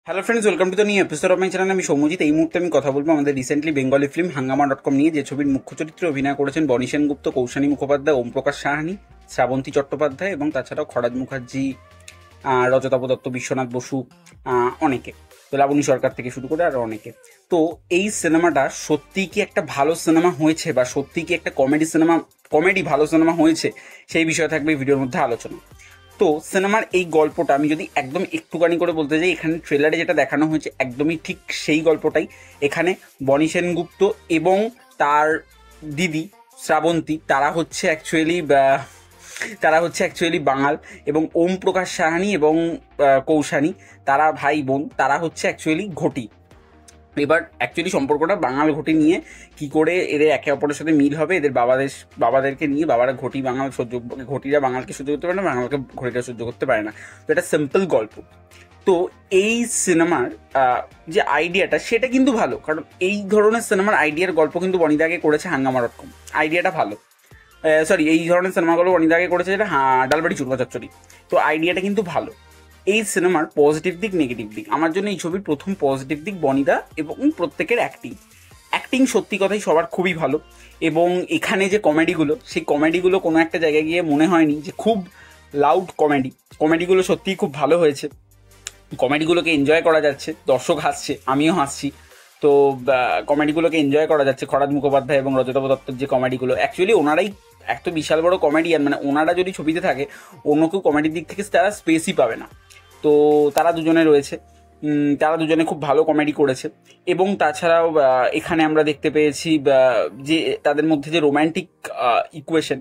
Hello friends, welcome to the new episode of my channel. আমি সৌম্যজিৎ। এই মুহূর্তে আমি কথা বলবো আমাদের রিসেন্টলি বেঙ্গলি ফিল্ম হাঙ্গামা.com নিয়ে, যে ছবির মুখ্য চরিত্রে অভিনয় করেছেন বনি সেনগুপ্ত, কৌশানী মুখোপাধ্যায়, ওম প্রকাশ সাহানি, শ্রাবন্তী চট্টোপাধ্যায় এবং তাছাড়াও খরাজ মুখার্জি, রজতাভ দত্ত, বিশ্বনাথ বসু, অনেকে, তো লাবণী সরকার থেকে শুরু করে আরও অনেকে। তো এই সিনেমাটা সত্যি কি একটা ভালো সিনেমা হয়েছে, বা সত্যি কি একটা কমেডি ভালো সিনেমা হয়েছে, সেই বিষয়ে থাকবে এই ভিডিওর মধ্যে আলোচনা। তো সিনেমার এই গল্পটা আমি যদি একদম একটুখানি করে বলতে চাই, এখানে ট্রেলারে যেটা দেখানো হয়েছে একদমই ঠিক সেই গল্পটাই। এখানে বনি সেনগুপ্ত এবং তার দিদি শ্রাবন্তী, তারা হচ্ছে অ্যাকচুয়ালি বাঙাল, এবং ওম প্রকাশ সাহানি এবং কৌশানী, তারা ভাই বোন, তারা হচ্ছে অ্যাকচুয়ালি ঘটি। এবার অ্যাকচুয়ালি সম্পর্কটা বাঙাল ঘটি নিয়ে কি করে এদের একে অপরের সাথে মিল হবে, এদের বাবাদেরকে নিয়ে, বাবারা ঘটিরা বাঙালকে সহ্য করতে পারে না, বাঙালকে ঘটিটা সহ্য করতে পারে না। তো এটা সিম্পল গল্প। তো এই সিনেমার যে আইডিয়াটা সেটা কিন্তু ভালো, কারণ এই ধরনের সিনেমার আইডিয়ার গল্প কিন্তু বনিদা আগে করেছে হাঙ্গামা.com। আইডিয়াটা ভালো। এই ধরনের সিনেমাগুলো বনিদা আগে করেছে, যেটা ডালবাড়ি চুরমা চচ্চড়ি। তো আইডিয়াটা কিন্তু ভালো। এই সিনেমার পজিটিভ দিক, নেগেটিভ দিক, আমার জন্য এই ছবির প্রথম পজিটিভ দিক বনিদা এবং প্রত্যেকের অ্যাক্টিং সত্যি কথাই সবার খুবই ভালো। এবং এখানে যে কমেডিগুলো, সেই কমেডিগুলো কোনো একটা জায়গায় গিয়ে মনে হয়নি যে খুব লাউড কমেডিগুলো সত্যিই খুব ভালো হয়েছে। কমেডিগুলোকে এনজয় করা যাচ্ছে, দর্শক হাসছে, আমিও হাসছি। তো কমেডিগুলোকে এনজয় করা যাচ্ছে। খরাজ মুখোপাধ্যায় এবং রজতাভ দত্তর যে কমেডিগুলো, অ্যাকচুয়ালি ওনারাই এত বিশাল বড় কমেডিয়ান, মানে ওনারা যদি ছবিতে থাকে অন্য কেউ কমেডির দিক থেকে তারা স্পেসই পাবে না। তো তারা দুজনে রয়েছে, তারা দুজনে খুব ভালো কমেডি করেছে। এবং তাছাড়াও এখানে আমরা দেখতে পেয়েছি যে তাদের মধ্যে যে রোম্যান্টিক ইকুয়েশন,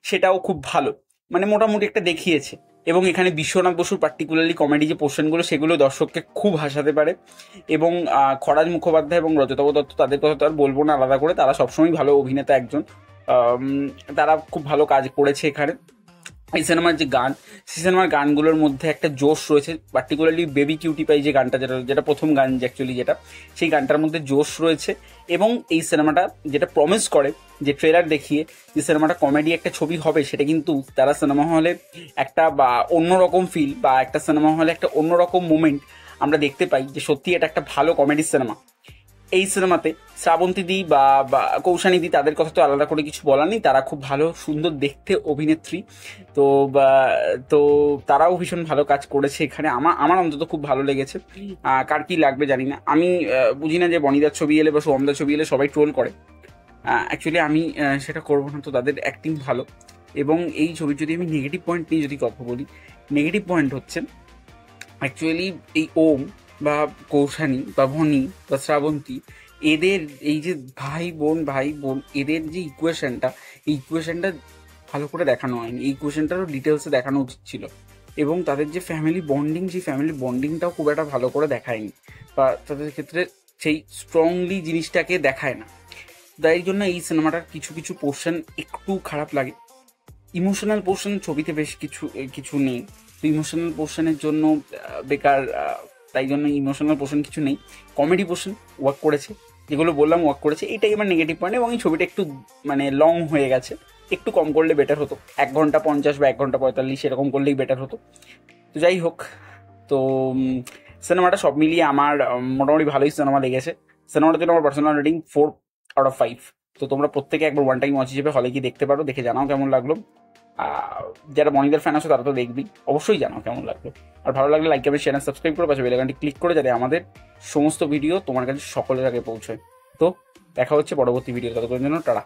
সেটাও খুব ভালো, মানে মোটামুটি একটা দেখিয়েছে। এবং এখানে বিশ্বনাথ বসুর পার্টিকুলারলি কমেডি যে পোর্শনগুলো, সেগুলো দর্শককে খুব হাসাতে পারে। এবং খরাজ মুখোপাধ্যায় এবং রজতাভ দত্ত, তাদের কথা তো আর বলবো না আলাদা করে, তারা সবসময় ভালো অভিনেতা একজন। তারা খুব ভালো কাজ করেছে এখানে। এই সিনেমার যে গান, সেই সিনেমার গানগুলোর মধ্যে একটা জোশ রয়েছে, পার্টিকুলারলি বেবি কিউটি পাই যে গানটা, যেটা প্রথম গান অ্যাকচুয়ালি, যেটা সেই গানটার মধ্যে জোশ রয়েছে। এবং এই সিনেমাটা যেটা প্রমিস করে, যে ট্রেলার দেখিয়ে যে সিনেমাটা কমেডি একটা ছবি হবে, সেটা কিন্তু তারা সিনেমা হলে একটা বা অন্যরকম ফিল, বা একটা সিনেমা হলে একটা অন্যরকম মোমেন্ট আমরা দেখতে পাই, যে সত্যি এটা একটা ভালো কমেডি সিনেমা। এই সিনেমাতে শ্রাবন্তী দি বা কৌশানী দি, তাদের কথা তো আলাদা করে কিছু বলার নেই, তারা খুব ভালো সুন্দর দেখতে অভিনেত্রী। তো তো তারাও ভীষণ ভালো কাজ করেছে এখানে। আমার অন্তত খুব ভালো লেগেছে। কার কি লাগবে জানি না, আমি বুঝি না যে বনিদার ছবি এলে বা সোমদার ছবি এলে সবাই ট্রোল করে। অ্যাকচুয়ালি আমি সেটা করবো না। তো তাদের অ্যাক্টিং ভালো। এবং এই ছবির যদি আমি নেগেটিভ পয়েন্ট নিয়ে যদি কথা বলি, নেগেটিভ পয়েন্ট হচ্ছে অ্যাকচুয়ালি এই ওম বা কৌশানী বা ভনি বা শ্রাবন্তী, এদের এই যে ভাই বোন এদের যে এই ইকুয়েশনটা ভালো করে দেখানো হয়নি। এই ইকুয়েশনটারও ডিটেলসে দেখানো উচিত ছিল। এবং তাদের যে ফ্যামিলি বন্ডিং, সেই ফ্যামিলি বন্ডিংটাও খুব একটা ভালো করে দেখায়নি, বা তাদের ক্ষেত্রে সেই স্ট্রংলি জিনিসটাকে দেখায় না। তাই জন্য এই সিনেমাটার কিছু কিছু পোর্শন একটু খারাপ লাগে। ইমোশনাল পোর্শন ছবিতে বেশ কিছু নেই। তো ইমোশনাল পোর্শনের জন্য বেকার, তাই জন্য ইমোশনাল পোর্শন কিছু নেই। কমেডি পোর্শন ওয়ার্ক করেছে, যেগুলো বললাম ওয়ার্ক করেছে, এটাই আমার নেগেটিভ পয়েন্ট। এবং এই ছবিটা একটু মানে লং হয়ে গেছে, একটু কম করলে বেটার হতো। 1 ঘন্টা 50 বা 1 ঘন্টা 45 এরকম করলেই বেটার হতো। তো যাই হোক, তো সিনেমাটা সব মিলিয়ে আমার মোটামুটি ভালোই সিনেমা লেগেছে। সিনেমাটার জন্য আমার পার্সোনাল রেটিং 4/5। তো তোমরা প্রত্যেকে একবার ওয়ান টাইম ওয়াচ হিসেবে হলে গিয়ে দেখতে পারো, দেখে জানাও কেমন লাগলো। যারা বনিদের ফ্যান আছে তারা তো দেখবি, অবশ্যই জানাও কেমন লাগলো। আর ভালো লাগলে লাইক কমেন্ট শেয়ার সাবস্ক্রাইব করে পাশে বেল আইকনটি ক্লিক করে, যাতে আমাদের সমস্ত ভিডিও তোমার কাছে সকলের আগে পৌঁছয়। তো দেখা হচ্ছে পরবর্তী ভিডিও, ততক্ষণের জন্য টাটা।